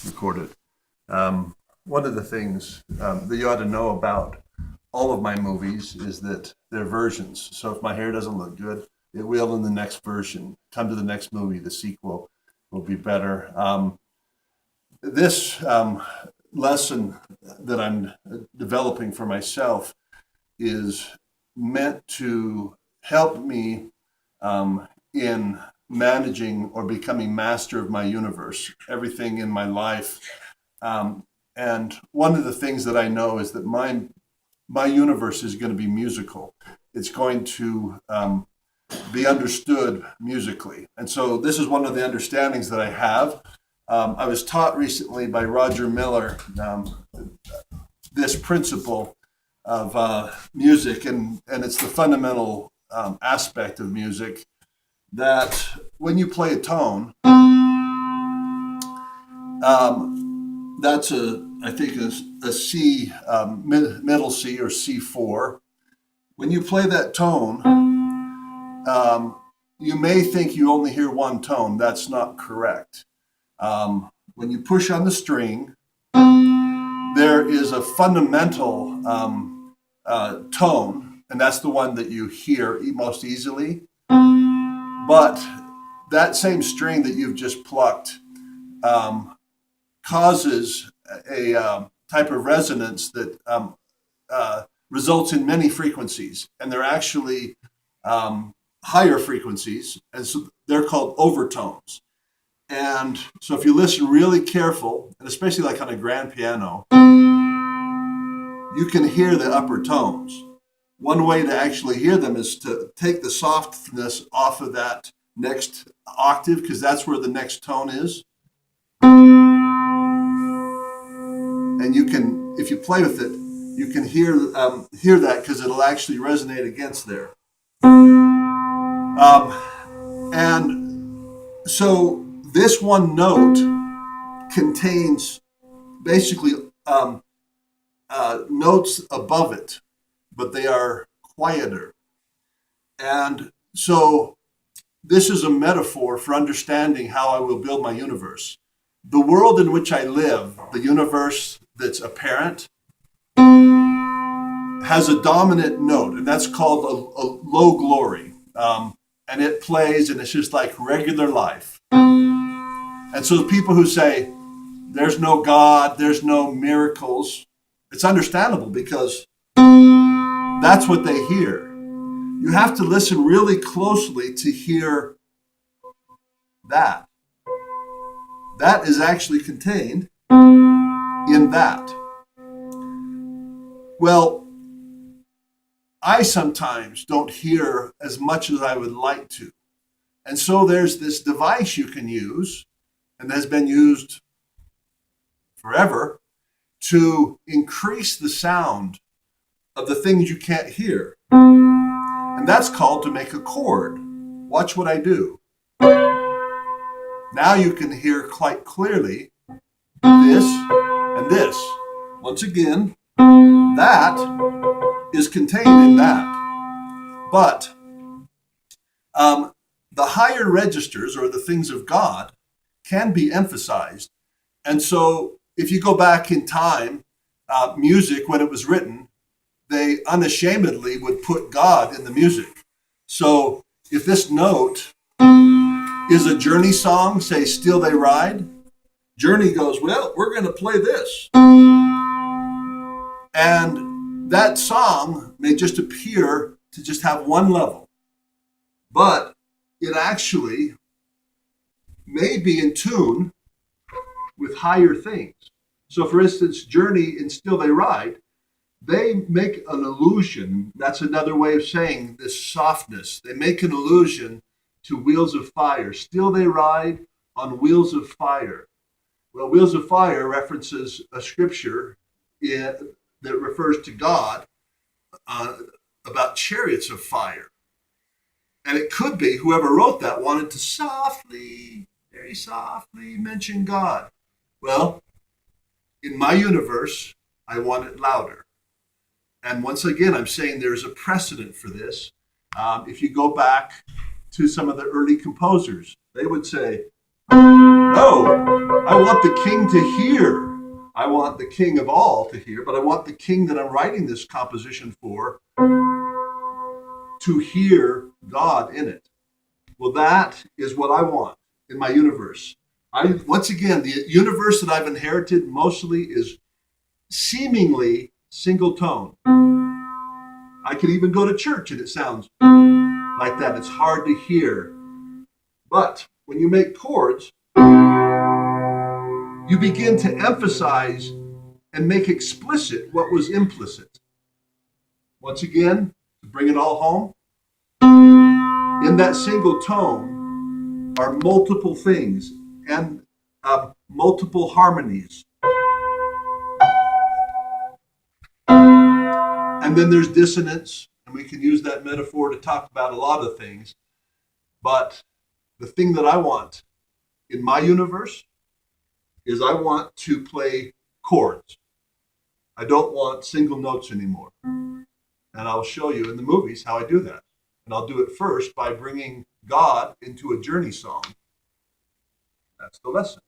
record it. One of the things that you ought to know about all of my movies is that they're versions. So if my hair doesn't look good, it will in the next version. Come to the next movie, the sequel will be better. This lesson that I'm developing for myself is meant to help me in managing or becoming master of my universe, everything in my life. And one of the things that I know is that my universe is going to be musical. It's going to be understood musically. And so this is one of the understandings that I have. I was taught recently by Roger Miller this principle of music, and it's the fundamental aspect of music that when you play a tone, that's I think a C, middle C or C4. When you play that tone, you may think you only hear one tone. That's not correct. When you push on the string, there is a fundamental tone, and that's the one that you hear most easily. But that same string that you've just plucked causes a type of resonance that results in many frequencies, and they're actually higher frequencies, and so they're called overtones. And so if you listen really careful, and especially like on a grand piano, you can hear the upper tones. One way to actually hear them is to take the softness off of that next octave, because that's where the next tone is. And you can, if you play with it, you can hear that because it'll actually resonate against there. And so this one note contains basically notes above it, but they are quieter. And so this is a metaphor for understanding how I will build my universe. The world in which I live, the universe that's apparent, has a dominant note, and that's called a low glory. And it plays, and it's just like regular life. And so the people who say, there's no God, there's no miracles, it's understandable because that's what they hear. You have to listen really closely to hear that. That is actually contained in that. Well, I sometimes don't hear as much as I would like to. And so there's this device you can use, and has been used forever, to increase the sound of the things you can't hear. And that's called to make a chord. Watch what I do. Now you can hear quite clearly this and this. Once again, that is contained in that. But the higher registers, or the things of God, can be emphasized. And so if you go back in time, music, when it was written, they unashamedly would put God in the music. So if this note is a Journey song, say Still They Ride, Journey goes, well, we're going to play this. And that song may just appear to just have one level, but it actually may be in tune with higher things. So for instance, Journey and Still They Ride, they make an illusion. That's another way of saying this softness. They make an allusion to wheels of fire. Still they ride on wheels of fire. Well, wheels of fire references a scripture that refers to God about chariots of fire. And it could be whoever wrote that wanted to softly, very softly mention God. Well, in my universe, I want it louder. And once again, I'm saying there's a precedent for this. If you go back to some of the early composers, they would say, no, I want the king to hear. I want the king of all to hear, but I want the king that I'm writing this composition for to hear God in it. Well, that is what I want in my universe. Once again, the universe that I've inherited mostly is seemingly single tone. I could even go to church and it sounds like that. It's hard to hear. But when you make chords, you begin to emphasize and make explicit what was implicit. Once again, to bring it all home, in that single tone are multiple things and multiple harmonies. And then there's dissonance, and we can use that metaphor to talk about a lot of things. But the thing that I want in my universe is I want to play chords. I don't want single notes anymore. And I'll show you in the movies how I do that. And I'll do it first by bringing God into a journey song. That's the lesson.